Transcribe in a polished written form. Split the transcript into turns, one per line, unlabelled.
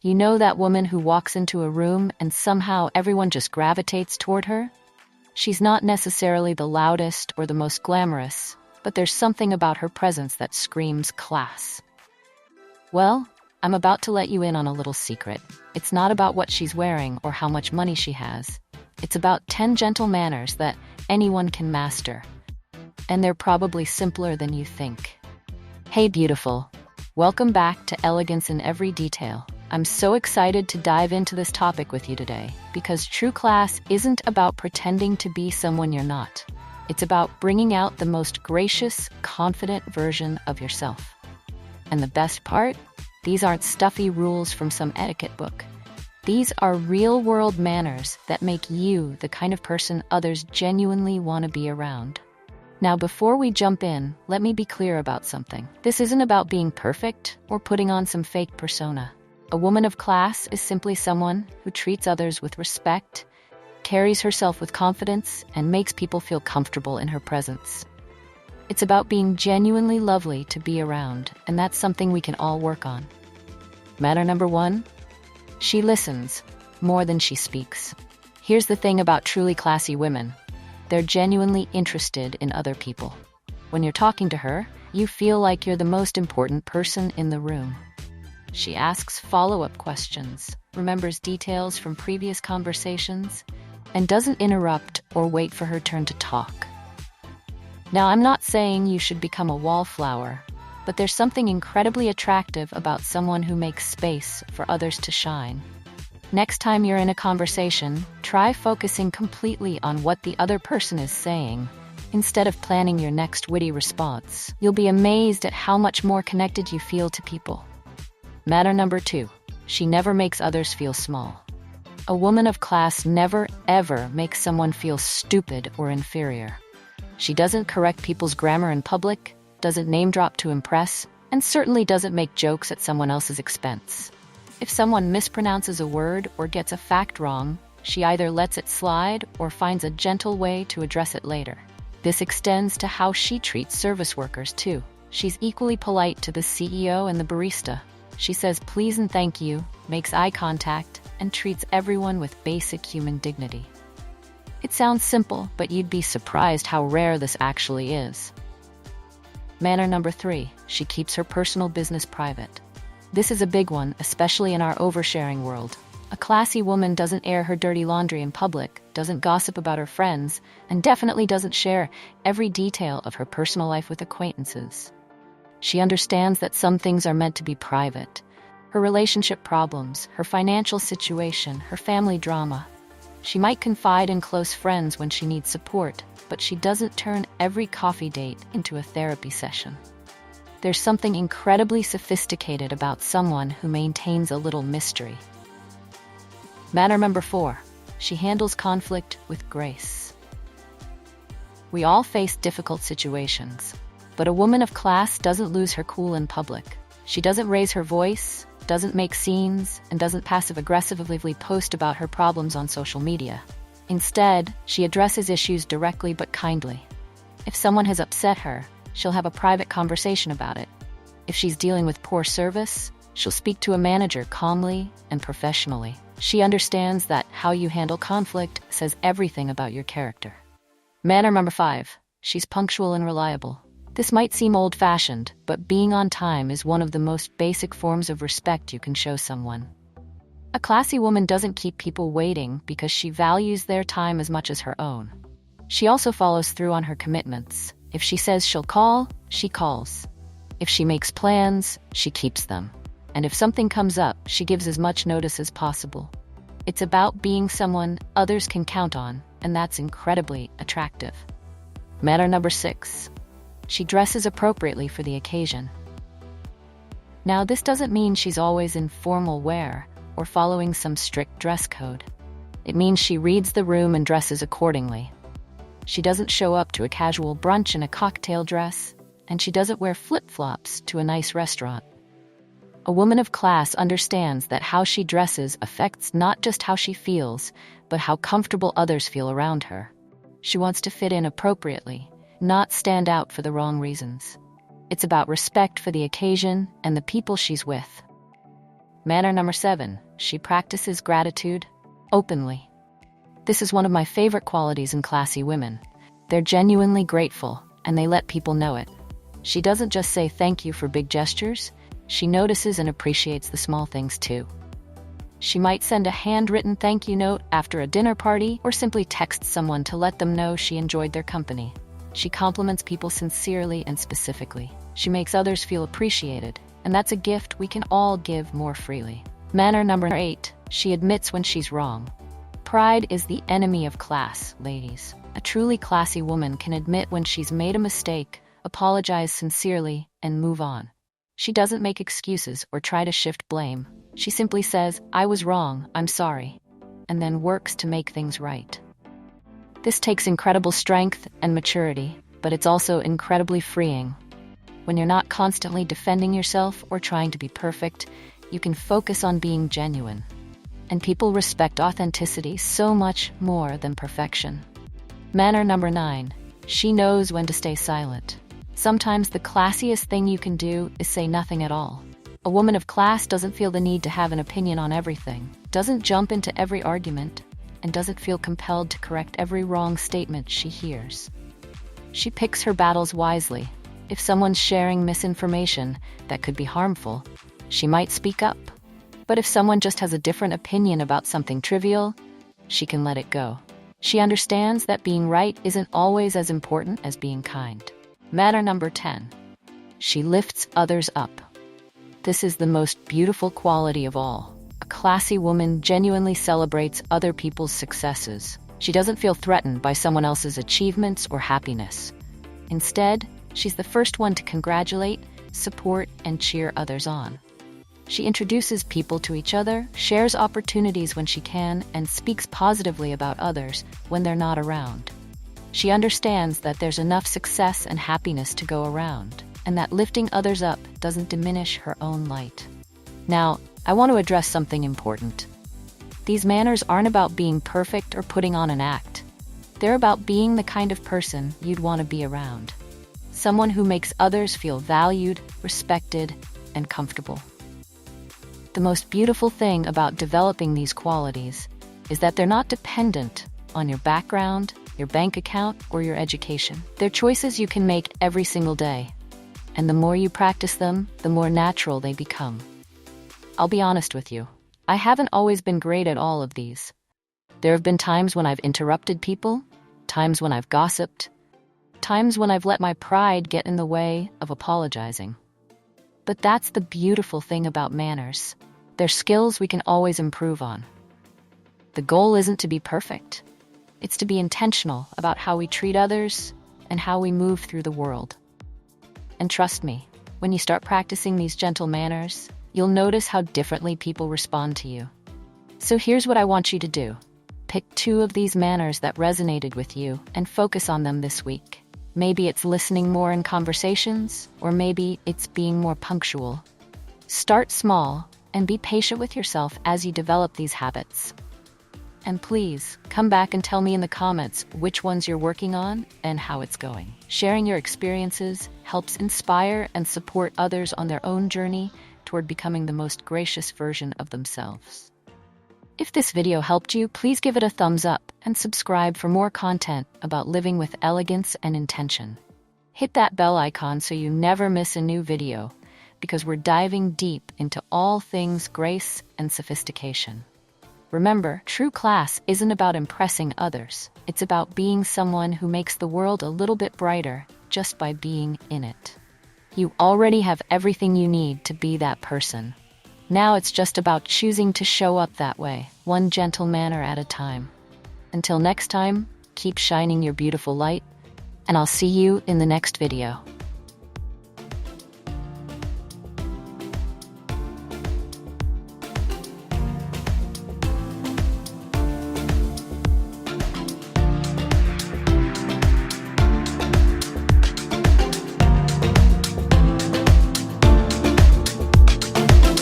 You know that woman who walks into a room and somehow everyone just gravitates toward her? She's not necessarily the loudest or the most glamorous, but there's something about her presence that screams class. Well, I'm about to let you in on a little secret. It's not about what she's wearing or how much money she has. It's about 10 gentle manners that anyone can master. And they're probably simpler than you think. Hey, beautiful. Welcome back to Elegance in Every Detail. I'm so excited to dive into this topic with you today, because true class isn't about pretending to be someone you're not. It's about bringing out the most gracious, confident version of yourself. And the best part? These aren't stuffy rules from some etiquette book. These are real-world manners that make you the kind of person others genuinely want to be around. Now, before we jump in, let me be clear about something. This isn't about being perfect or putting on some fake persona. A woman of class is simply someone who treats others with respect, carries herself with confidence, and makes people feel comfortable in her presence. It's about being genuinely lovely to be around, and that's something we can all work on. Manner number 1, she listens more than she speaks. Here's the thing about truly classy women. They're genuinely interested in other people. When you're talking to her, you feel like you're the most important person in the room. She asks follow-up questions, remembers details from previous conversations, and doesn't interrupt or wait for her turn to talk. Now, I'm not saying you should become a wallflower, but there's something incredibly attractive about someone who makes space for others to shine. Next time you're in a conversation, try focusing completely on what the other person is saying, instead of planning your next witty response. You'll be amazed at how much more connected you feel to people. Manner number 2, she never makes others feel small. A woman of class never, ever makes someone feel stupid or inferior. She doesn't correct people's grammar in public, doesn't name drop to impress, and certainly doesn't make jokes at someone else's expense. If someone mispronounces a word or gets a fact wrong, she either lets it slide or finds a gentle way to address it later. This extends to how she treats service workers, too. She's equally polite to the CEO and the barista. She says please and thank you, makes eye contact, and treats everyone with basic human dignity. It sounds simple, but you'd be surprised how rare this actually is. Manner number 3, she keeps her personal business private. This is a big one, especially in our oversharing world. A classy woman doesn't air her dirty laundry in public, doesn't gossip about her friends, and definitely doesn't share every detail of her personal life with acquaintances. She understands that some things are meant to be private. Her relationship problems, her financial situation, her family drama. She might confide in close friends when she needs support, but she doesn't turn every coffee date into a therapy session. There's something incredibly sophisticated about someone who maintains a little mystery. Manner number 4, she handles conflict with grace. We all face difficult situations, but a woman of class doesn't lose her cool in public. She doesn't raise her voice, doesn't make scenes, and doesn't passive-aggressively post about her problems on social media. Instead, she addresses issues directly but kindly. If someone has upset her, she'll have a private conversation about it. If she's dealing with poor service, she'll speak to a manager calmly and professionally. She understands that how you handle conflict says everything about your character. Manner number 5, she's punctual and reliable. This might seem old-fashioned, but being on time is one of the most basic forms of respect you can show someone. A classy woman doesn't keep people waiting because she values their time as much as her own. She also follows through on her commitments. If she says she'll call, she calls. If she makes plans, she keeps them. And if something comes up, she gives as much notice as possible. It's about being someone others can count on, and that's incredibly attractive. Manner number 6. She dresses appropriately for the occasion. Now, this doesn't mean she's always in formal wear or following some strict dress code. It means she reads the room and dresses accordingly. She doesn't show up to a casual brunch in a cocktail dress, and she doesn't wear flip-flops to a nice restaurant. A woman of class understands that how she dresses affects not just how she feels, but how comfortable others feel around her. She wants to fit in appropriately, not stand out for the wrong reasons. It's about respect for the occasion and the people she's with. Manner number 7, she practices gratitude openly. This is one of my favorite qualities in classy women. They're genuinely grateful, and they let people know it. She doesn't just say thank you for big gestures, she notices and appreciates the small things too. She might send a handwritten thank you note after a dinner party or simply text someone to let them know she enjoyed their company. She compliments people sincerely and specifically. She makes others feel appreciated, and that's a gift we can all give more freely. Manner number 8, she admits when she's wrong. Pride is the enemy of class, ladies. A truly classy woman can admit when she's made a mistake, apologize sincerely, and move on. She doesn't make excuses or try to shift blame. She simply says, "I was wrong, I'm sorry," and then works to make things right. This takes incredible strength and maturity, but it's also incredibly freeing. When you're not constantly defending yourself or trying to be perfect, you can focus on being genuine. And people respect authenticity so much more than perfection. Manner number 9, she knows when to stay silent. Sometimes the classiest thing you can do is say nothing at all. A woman of class doesn't feel the need to have an opinion on everything, doesn't jump into every argument, and doesn't feel compelled to correct every wrong statement she hears. She picks her battles wisely. If someone's sharing misinformation that could be harmful, she might speak up. But if someone just has a different opinion about something trivial, she can let it go. She understands that being right isn't always as important as being kind. Manner number 10, she lifts others up. This is the most beautiful quality of all. A classy woman genuinely celebrates other people's successes. She doesn't feel threatened by someone else's achievements or happiness. Instead, she's the first one to congratulate, support, and cheer others on. She introduces people to each other, shares opportunities when she can, and speaks positively about others when they're not around. She understands that there's enough success and happiness to go around, and that lifting others up doesn't diminish her own light. Now, I want to address something important. These manners aren't about being perfect or putting on an act. They're about being the kind of person you'd want to be around. Someone who makes others feel valued, respected, and comfortable. The most beautiful thing about developing these qualities is that they're not dependent on your background, your bank account, or your education. They're choices you can make every single day. And the more you practice them, the more natural they become. I'll be honest with you. I haven't always been great at all of these. There have been times when I've interrupted people, times when I've gossiped, times when I've let my pride get in the way of apologizing. But that's the beautiful thing about manners. They're skills we can always improve on. The goal isn't to be perfect. It's to be intentional about how we treat others and how we move through the world. And trust me, when you start practicing these gentle manners, you'll notice how differently people respond to you. So here's what I want you to do. Pick 2 of these manners that resonated with you and focus on them this week. Maybe it's listening more in conversations, or maybe it's being more punctual. Start small and be patient with yourself as you develop these habits. And please, come back and tell me in the comments which ones you're working on and how it's going. Sharing your experiences helps inspire and support others on their own journey toward becoming the most gracious version of themselves. If this video helped you, please give it a thumbs up and subscribe for more content about living with elegance and intention. Hit that bell icon so you never miss a new video, because we're diving deep into all things grace and sophistication. Remember, true class isn't about impressing others. It's about being someone who makes the world a little bit brighter just by being in it. You already have everything you need to be that person. Now it's just about choosing to show up that way, one gentle manner at a time. Until next time, keep shining your beautiful light, and I'll see you in the next video.